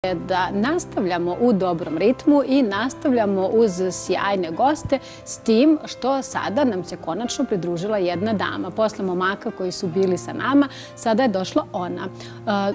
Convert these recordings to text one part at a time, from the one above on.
da nastavljamo u dobrom ritmu i nastavljamo uz sjajne goste, s tim što sada nam se konačno pridružila jedna dama. Posle momaka koji su bili sa nama, sada je došla ona.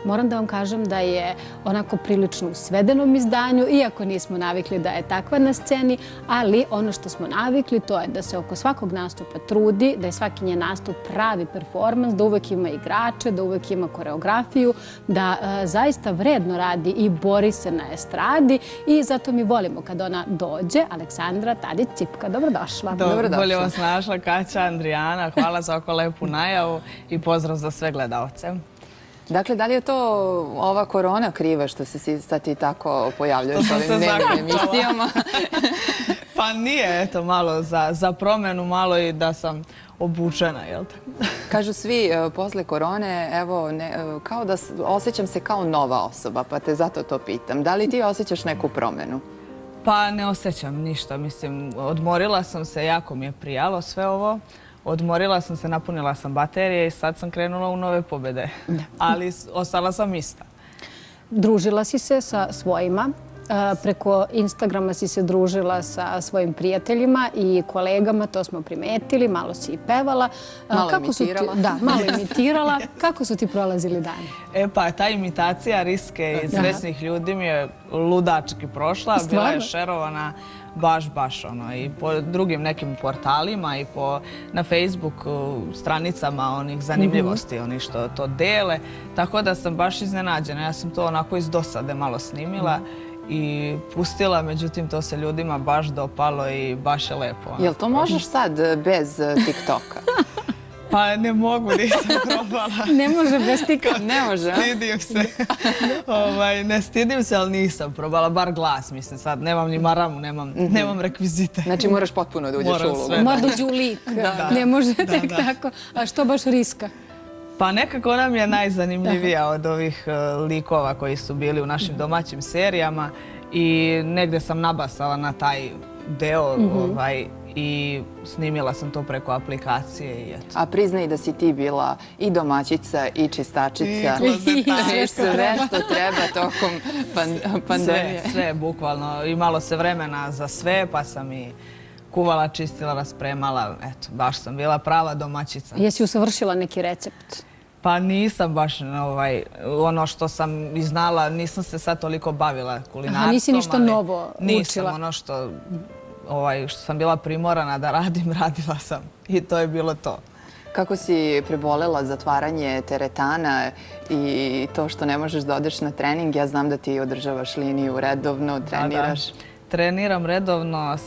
Moram da vam kažem da je onako prilično u svedenom izdanju, iako nismo navikli da je takva na sceni, ali ono što smo navikli to je da se oko svakog nastupa trudi, da je svaki njen nastup pravi performans, da uvek ima igrače, da uvek ima koreografiju, da zaista vredno radi i bori se na estradi i zato mi volimo kad ona dođe. Aleksandra Tadić-Cipka, dobrodošla. Bolje vas našla, Kaća, Andrijana. Hvala za oko lepu najavu i pozdrav za sve gledalce. Dakle, da li je to ova korona kriva što se sad ti tako pojavljuješ ovim dnevnim emisijama? Pa nije, eto, malo za promjenu, malo i da sam obučena, jel te? Kažu svi posle korone, evo, kao da osjećam se kao nova osoba, pa te zato to pitam. Da li ti osjećaš neku promjenu? Pa ne osjećam ništa, mislim, odmorila sam se, jako mi je prijalo sve ovo. Odmorila sam se, napunila sam baterije i sad sam krenula u nove pobjede. Ali ostala sam ista. Družila si se sa svojima. Preko Instagrama si se družila sa svojim prijateljima i kolegama, to smo primetili, malo si i pevala. Malo imitirala. Da, malo imitirala. Kako su ti prolazili dani? Pa, ta imitacija Riske i Srećnih ljudi mi je ludački prošla. Bila je šerovana baš ono, i po drugim nekim portalima i na Facebook stranicama onih zanimljivosti, oni što to dele. Tako da sam baš iznenađena. Ja sam to onako iz dosade malo snimila i pustila, međutim to se ljudima baš dopalo i baš je lepo. Jel to možeš sad bez TikToka? Pa ne mogu, nisam probala. Ne može bez TikToka. Ne može, a? Stidim se. Ne stidim se, ali nisam probala, bar glas, mislim sad. Nemam ni maramu, nemam rekvizite. Znači moraš potpuno da uđeš u ulogu. Mora da uđe u lik. Ne može tek tako. A što baš Riska? Pa nekako ona mi je najzanimljivija od ovih likova koji su bili u našim domaćim serijama i negde sam nabasala na taj deo i snimila sam to preko aplikacije i eto. A priznaj da si ti bila i domaćica i čistačica. I sve što treba tokom pandemije. Sve, bukvalno. Imalo se vremena za sve, pa sam i kuvala, čistila, raspremala. Eto, baš sam bila prava domaćica. Jesi usavršila neki recept? Pa nisam baš ono što sam i znala, nisam se sad toliko bavila kulinarstvom. Nisi ništa novo učila? Nisam, ono što sam bila primorana da radim, radila sam. I to je bilo to. Kako si prebolela zatvaranje teretana i to što ne možeš da odeš na trening? Ja znam da ti održavaš liniju redovno, treniraš. Treniram redovno,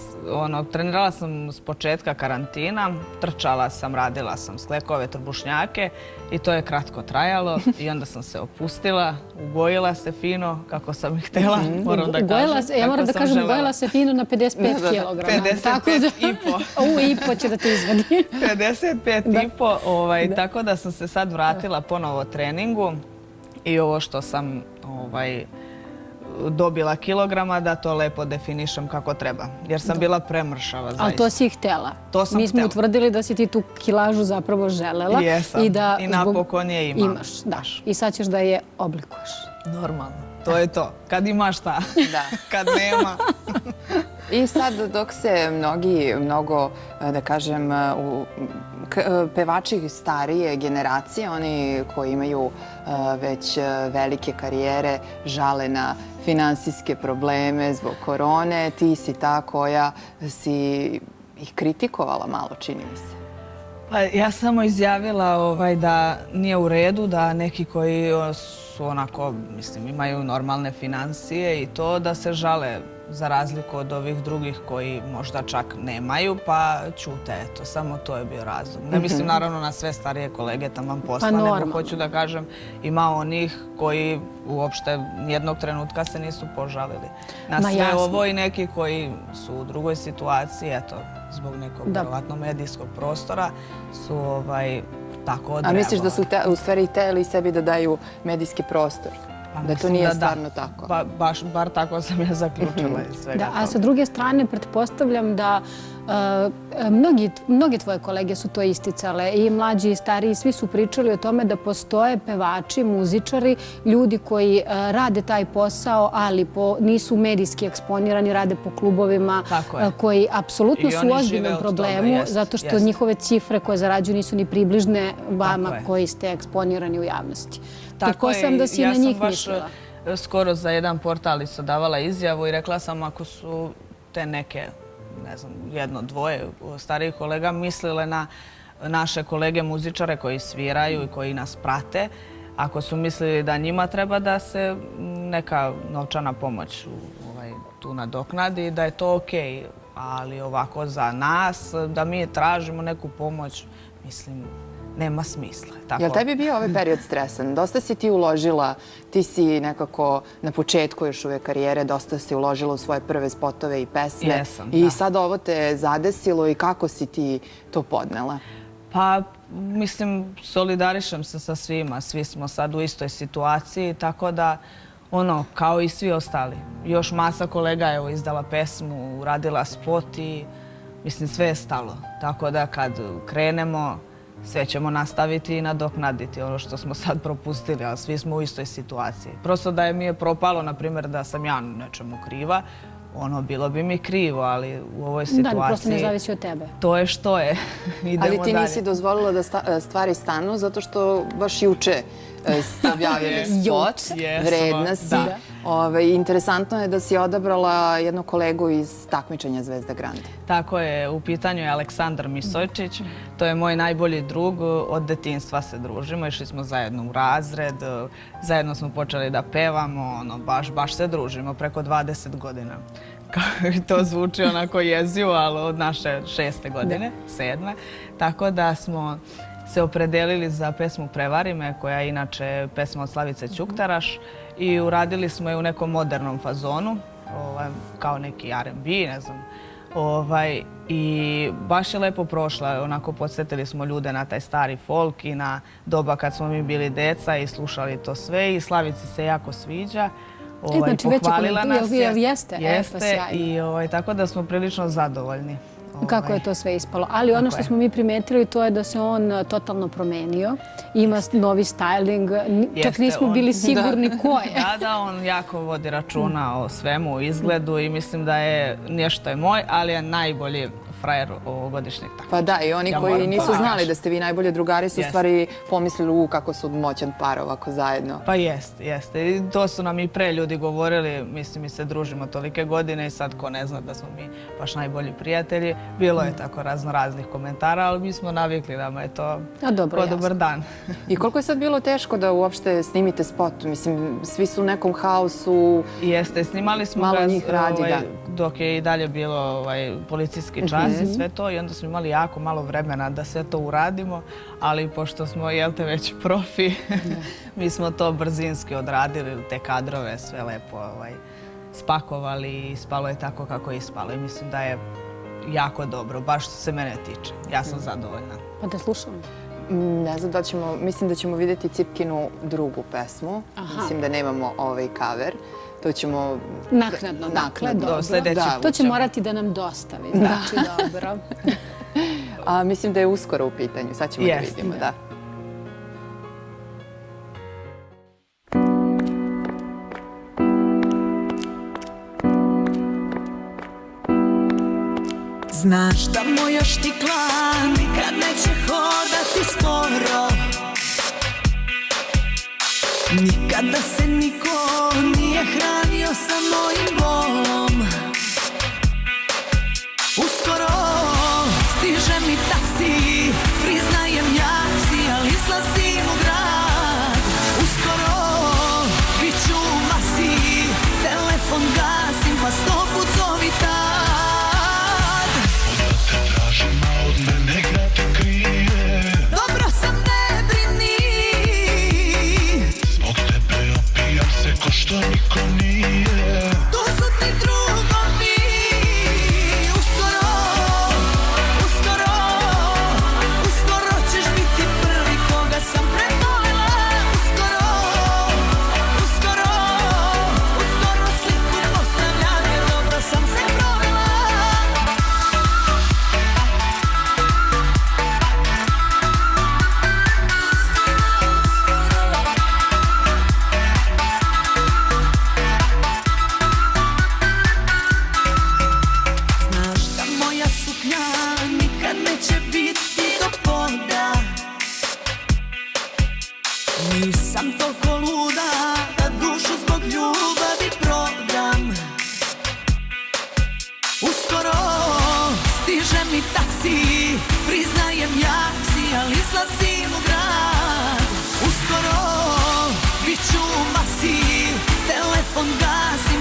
trenirala sam s početka karantina, trčala sam, radila sam sklekove, trbušnjake i to je kratko trajalo i onda sam se opustila, ugojila se fino kako sam ih htjela, moram da kažem. Ja moram da kažem, ugojila se fino na 55 kg. 55,5. I po će da te izvadi. 55,5, tako da sam se sad vratila ponovo treningu i ovo što sam dobila kilograma, da to lepo definišem kako treba. Jer sam bila premršava, zaista. Ali to si i htjela. To sam Mi smo utvrdili da si ti tu kilažu zapravo želela. Jesam. I napokon je imam. Imaš, da. I sad ćeš da je oblikuješ. Normalno. To je to. Kad imaš šta. Kad nema. I sad dok se mnogo, da kažem, pevači starije generacije, oni koji imaju već velike karijere, žale na finansijske probleme zbog korone, ti si ta koja si ih kritikovala malo, čini mi se. Pa ja sam samo izjavila da nije u redu da neki koji su onako, mislim, imaju normalne financije i to da se žale za razliku od ovih drugih koji možda čak nemaju, pa ćute, eto, samo to je bio razlog. Ne mislim naravno na sve starije kolege taman posla, nego hoću da kažem ima onih koji uopšte nijednog trenutka se nisu požalili na sve ovo i neki koji su u drugoj situaciji, eto, zbog nekog vjerovatno medijskog prostora su tako odreagovali. A misliš da su u stvari htjeli sebi da daju medijski prostor? Da to nije stvarno tako. Bar tako sam ja zaključila iz svega toga. A sa druge strane, pretpostavljam da mnogi tvoje kolege su to isticale, i mlađi i stariji, svi su pričali o tome da postoje pevači, muzičari, ljudi koji rade taj posao, ali nisu medijski eksponirani, rade po klubovima, koji apsolutno su u ozbiljnom problemu, zato što njihove cifre koje zarađuju nisu ni približne vama koji ste eksponirani u javnosti. Tako je, ja sam baš skoro za jedan portal isto davala izjavu i rekla sam, ako su te neke, ne znam, jedno, dvoje starijih kolega mislile na naše kolege muzičare koji sviraju i koji nas prate, ako su mislili da njima treba da se neka novčana pomoć tu nadoknadi, da je to okej, ali ovako za nas, da mi tražimo neku pomoć, mislim, nema smisla. Jel tebi bio ovaj period stresan? Dosta si ti uložila, ti si nekako na početku još uvijek karijere, dosta si uložila u svoje prve spotove i pesme. Jesam, i sad ovo te zadesilo i kako si ti to podnela? Pa, mislim, solidarišem se sa svima. Svi smo sad u istoj situaciji, tako da, kao i svi ostali. Još masa kolega je izdala pesmu, uradila spot i, mislim, sve je stalo. Tako da kad krenemo, sve ćemo nastaviti i nadoknaditi ono što smo sad propustili, ali svi smo u istoj situaciji. Prosto da mi je propalo, na primjer, da sam ja nečemu kriva, bilo bi mi krivo, ali u ovoj situaciji... Da, prosto ne zavisi od tebe. To je što je. Ali ti nisi dozvolila da stvari stanu, zato što baš juče ste objavili spot, vredna si. Interesantno je da si odabrala jednu kolegu iz takmičenja Zvezda Grande. Tako je, u pitanju je Aleksandar Misojčić. To je moj najbolji drug, od detinjstva se družimo, išli smo zajedno u razred, zajedno smo počeli da pevamo, baš se družimo preko 20 godina. To zvuči onako jezivo, ali od naše 6. godine, 7. Tako da smo se opredelili za pesmu Prevari me, koja je inače pesma od Slavice Ćuktaraš, i uradili smo je u nekom modernom fazonu, kao neki R&B, ne znam. I baš je lepo prošla, onako podsjetili smo ljude na taj stari folk i na doba kad smo mi bili deca i slušali to sve, i Slavici se jako sviđa. Pohvalila nas je. Jeste, i tako da smo prilično zadovoljni. Kako je to sve ispalo. Ali ono što smo mi primetili, to je da se on totalno promenio. Ima novi styling. Čak nismo bili sigurni ko je. Da, on jako vodi računa o svemu, o izgledu, i mislim da je nešto je moj, ali je najbolji frajer ovogodišnjeg takmičenja. Pa da, i oni koji nisu znali da ste vi najbolje drugari su stvari pomislili kako su moćan par ovako zajedno. Pa jeste. I to su nam i pre ljudi govorili, mislim, mi se družimo tolike godine i sad ko ne zna da smo mi baš najbolji prijatelji. Bilo je tako raznih komentara, ali mi smo navikli da mu je to ko dobar dan. I koliko je sad bilo teško da uopšte snimite spot? Mislim, svi su u nekom haosu. Jeste, snimali smo ga dok je i dalje bilo policijski čas i sve to, i onda smo imali jako malo vremena da sve to uradimo, ali pošto smo, jelte, već profi, mi smo to brzinski odradili, te kadrove sve lepo spakovali i ispalo je tako kako je ispalo. I mislim da je jako dobro, baš što se mene tiče. Ja sam zadovoljna. Pa da slušamo. Ne znam da ćemo, mislim da ćemo vidjeti Cipkinu drugu pesmu. Mislim da nemamo ovaj cover. To ćemo... Naknadno, dobro. To će morati da nam dostavi, znači dobro. Mislim da je uskoro u pitanju, sad ćemo da vidimo, da. Znaš da moj još ti klan nikad neće hodati sporo, nikada se niko nije hranio sa mojim bolom. Uskoro stiže mi taksi, priznajem ja si, ali izlazim u grad. Uskoro bit ću u masi, telefon gasim pa 100 put zovi tad. Dobro sam, ne brini, zbog tebe opijam se ko što niko nije. Tu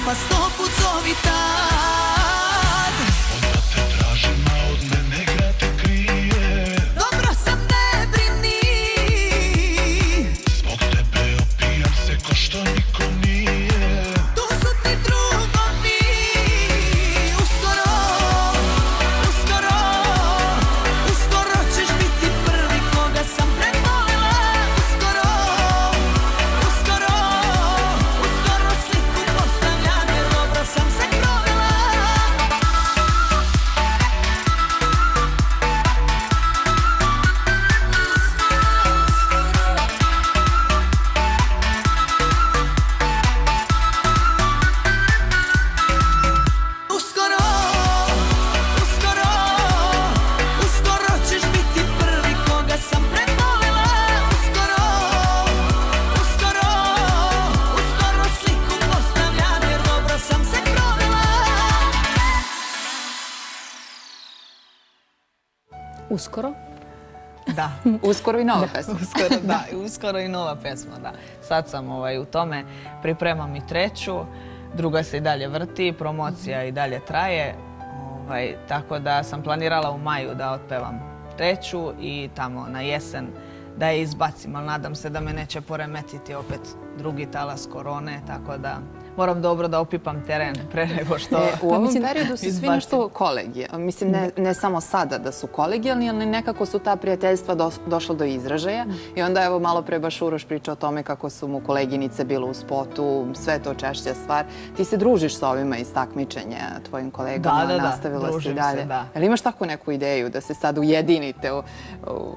pa 100 put zovi tad. Onda te tražim, a od mene grad te krije. Dobro sam, ne brini. Zbog tebe opijam se ko što niko nije. Tu su ti drugovi. Uskoro, uskoro, uskoro ćeš biti prvi koga sam prevolila. Uskoro, uskoro, uskoro sliku postavljam jer dobro sam se provela. Uskoro, uskoro, uskoro ćeš biti prvi koga sam prevolila. Uskoro, uskoro, uskoro sliku postavljam jer dobro sam se provela. Uskoro. Da. Uskoro i nova pesma. Uskoro, da, uskoro i nova pesma, da. Sad sam u tome, pripremam i treću, druga se i dalje vrti, promocija i dalje traje, tako da sam planirala u maju da otpevam treću i tamo na jesen da je izbacim, ali nadam se da me neće poremetiti opet drugi talas korone, tako da moram dobro da opipam teren pre nego što U ovom izbacim. periodu su svi nešto kolegijalni. Mislim, ne samo sada da su kolegijalni, ali nekako su ta prijateljstva došla do izražaja. I onda evo malo pre baš Uroš priča o tome kako su mu koleginice bile u spotu, sve to češća stvar. Ti se družiš sa ovima iz takmičenja, tvojim kolegama, Da, nastavila si družim dalje. se, da. Ali imaš takvu neku ideju da se sad ujedinite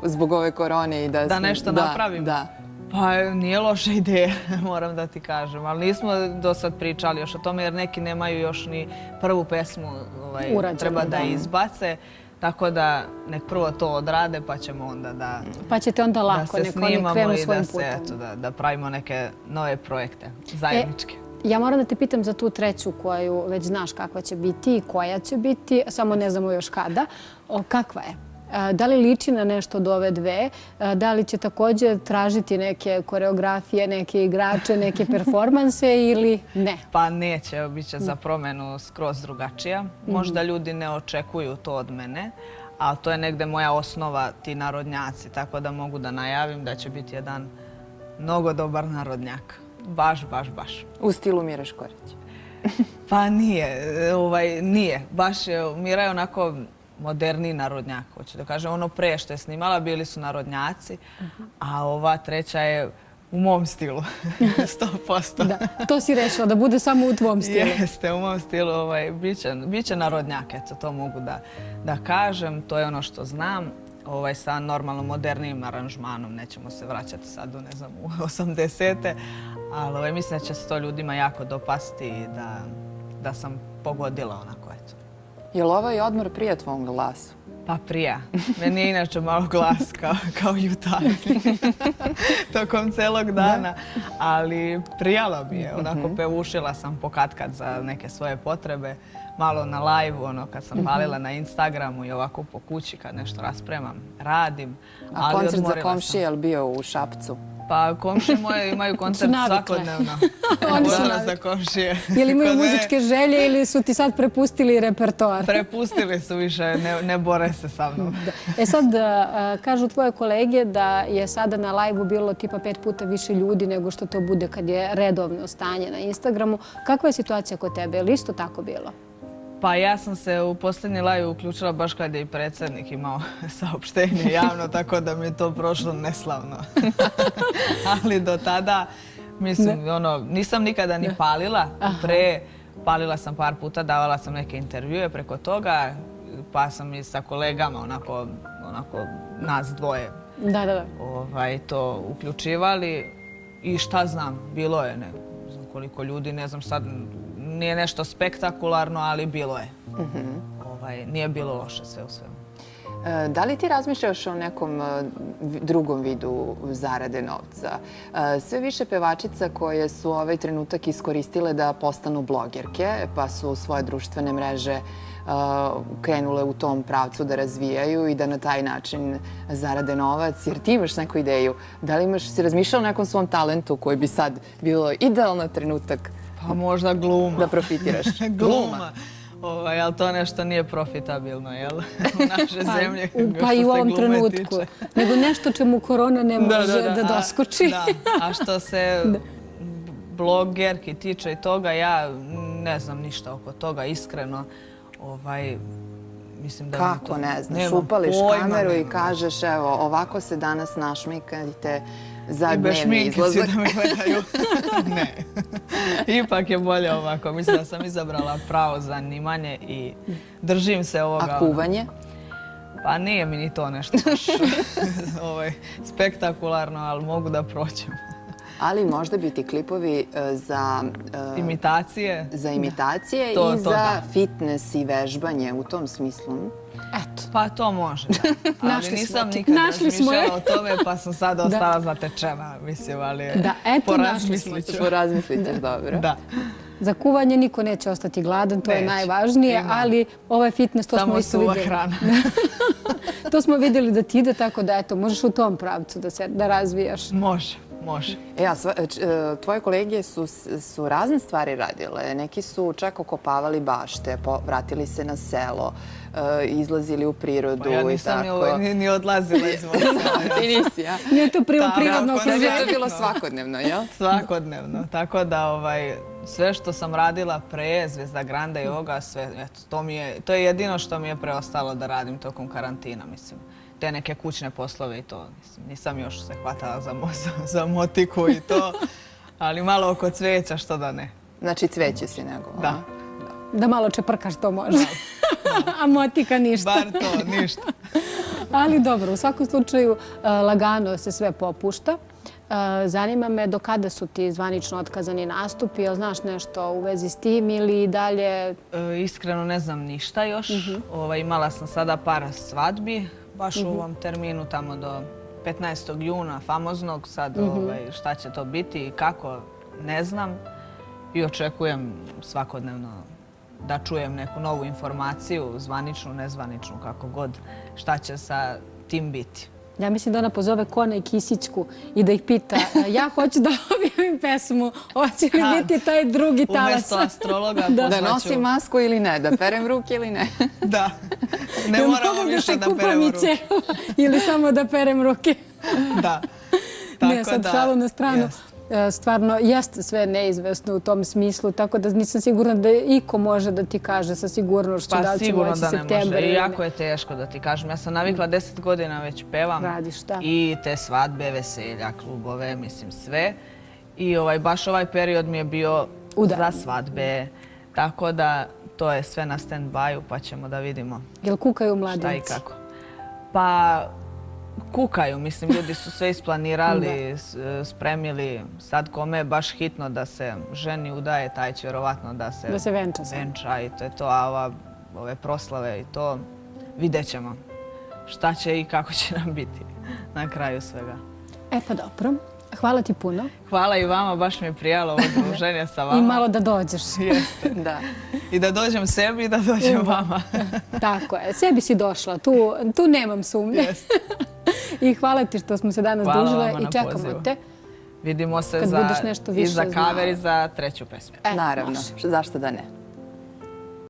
zbog ove korone i Da nešto napravimo? Da. Pa nije loša ideja, moram da ti kažem, ali nismo do sad pričali još o tome jer neki nemaju još ni prvu pesmu, Urađenu, treba da da. izbace, tako da nek prvo to odrade pa ćemo onda da Pa ćete onda lako, se nek oni snimamo krenu i svojim da se, putem. eto, da pravimo neke nove projekte zajedničke. Ja moram da te pitam za tu treću koju već znaš kakva će biti i koja će biti, samo ne znamo još kada. Kakva je? Da li liči na nešto od ove dve? Da li će također tražiti neke koreografije, neke igrače, neke performanse ili ne? Pa neće, bit će za promjenu skroz drugačija. Možda ljudi ne očekuju to od mene, ali to je negde moja osnova, ti narodnjaci, tako da mogu da najavim da će biti jedan mnogo dobar narodnjak. Baš, baš, baš. U stilu Mire Škorić. Pa nije. Baš je, Mira je onako moderniji narodnjak, hoću da kažem. Ono pre što je snimala bili su narodnjaci, a ova treća je u mom stilu, 100%. Da, to si rešila, da bude samo u tvom stilu. Jeste, u mom stilu biće narodnjak, eto, to mogu da kažem, to je ono što znam. Sa normalno modernijim aranžmanom, nećemo se vraćati sad u, ne znam, u 80-te, ali mislim da će se to ljudima jako dopasti i da sam pogodila onako, eto. Je li ovaj odmor prija tvom glasu? Pa prija. Meni je inače malo glas kao jutarnji tokom celog dana, ali prijala mi je. Onako pevušila sam pokatkad za neke svoje potrebe. Malo na live-u, kad sam palila na Instagramu i ovako po kući kad nešto raspremam, radim. A koncert za komšije je li bio u Šapcu? Pa komšije moje imaju koncert svakodnevno. Oni su navikli. Za komšije. Je li imaju muzičke želje ili su ti sad prepustili repertoar? Prepustili su više, ne bore se sa mnom. Sad, kažu tvoje kolege da je sada na live-u bilo tipa 5 puta više ljudi nego što to bude kad je redovno stanje na Instagramu. Kakva je situacija kod tebe? Je li isto tako bilo? Pa ja sam se u posljednji live uključila baš kad je i predsjednik imao saopštenje javno, tako da mi je to prošlo neslavno. Ali do tada, mislim, nisam nikada ni palila. Palila sam par puta, davala sam neke intervjue preko toga, pa sam i sa kolegama, onako nas dvoje to uključivali. I šta znam, bilo je, ne znam koliko ljudi, ne znam sad, nije nešto spektakularno, ali bilo je. Nije bilo loše sve u svemu. Da li ti razmišljaš o nekom drugom vidu zarade novca? Sve više pevačica koje su ovaj trenutak iskoristile da postanu blogerke, pa su svoje društvene mreže krenule u tom pravcu da razvijaju i da na taj način zarade novac. Jer ti imaš neku ideju. Da li si razmišljala o nekom svom talentu koji bi sad bilo idealan trenutak Pa možda gluma. da profitiraš? Gluma. Ali to nešto nije profitabilno, jel? U našoj zemlji. Pa i u ovom trenutku. Nego nešto čemu korona ne može da doskoči. Da. A što se blogerki tiče i toga, ja ne znam ništa oko toga, iskreno. Mislim da Kako ne znaš? Upališ kameru i kažeš, evo, ovako se danas našmikajte za dnevni izlazak. I bez šminke svi da me gledaju. Ne. Ipak je bolje ovako. Mislim da sam izabrala pravo zanimanje i držim se ovoga. A kuvanje? Pa nije mi ni to nešto baš spektakularno, ali mogu da prođem. Ali možda bi ti klipovi za imitacije i za fitness i vežbanje u tom smislu. Eto. Pa to može, da. Ali nisam nikad razmišljala o tome, pa sam sad ostala zatečena, mislim, ali porazmislit ću. Porazmislit ćeš, dobro. Da. Za kuvanje niko neće ostati gladan, to je najvažnije, ali ovaj fitness, to smo isto vidjeli. Samo suva hrana. To smo vidjeli da ti ide, tako da eto, možeš u tom pravcu da razvijaš. Može. Tvoje kolege su razne stvari radile. Neki su čak okopavali bašte, vratili se na selo, izlazili u prirodu i tako. Pa ja nisam ni odlazila iz moja sela. Ti nisi, ja? Nije to prirodno okruženje. Je to bilo svakodnevno, jel? Svakodnevno. Tako da sve što sam radila pre Zvezda Granda i ovoga, to je jedino što mi je preostalo da radim tokom karantina, mislim. Te neke kućne poslove i to. Nisam još se hvatala za motiku i to, ali malo oko cvijeća, što da ne. Znači cvijeće si nego. Da. Da malo čeprkaš to može. A motika ništa. Bar to, ništa. Ali dobro, u svakom slučaju lagano se sve popušta. Zanima me do kada su ti zvanično otkazani nastupi, jel znaš nešto u vezi s tim ili dalje? Iskreno ne znam ništa još. Imala sam sada par svadbi, baš u ovom terminu tamo do 15. juna, famoznog. Sad šta će to biti i kako, ne znam. I očekujem svakodnevno da čujem neku novu informaciju, zvaničnu, nezvaničnu, kako god, šta će sa tim biti. Ja mislim da ona pozove Kona i Kisićku i da ih pita, ja hoću da objavim pesmu, hoće li biti taj drugi talas? Umjesto astrologa da nosim masku ili ne, da perem ruke ili ne. Da, ne moramo više da peremo ruke. Ili samo da perem ruke. Da. Ne, sad šalu na stranu. Stvarno, jeste sve neizvesno u tom smislu, tako da nisam sigurna da iko može da ti kaže sa sigurnošću da li će moći septembar. Pa sigurno da ne može. Jako je teško da ti kažem. Ja sam navikla 10 godina već pevam. Radiš, da. I te svadbe, veselja, klubove, mislim sve. I baš ovaj period mi je bio za svadbe. Tako da to je sve na stand-by-u pa ćemo da vidimo. Jel kukaju mladinci? Šta i kako. Pa kukaju, mislim, ljudi su sve isplanirali, spremili. Sad kome je baš hitno da se ženi udaje, taj će vjerovatno da se venča i to je to. A ove proslave i to vidjet ćemo šta će i kako će nam biti na kraju svega. E pa dobro. Hvala ti puno. Hvala i vama, baš mi je prijalo ovo druženje sa vama. I malo da dođeš. Jeste. Da. I da dođem sebi i da dođem vama. Tako je, sebi si došla, tu nemam sumnje. I hvala ti što smo se danas družile i čekamo te. Vidimo se i za cover i za treću pesmu. Naravno, zašto da ne.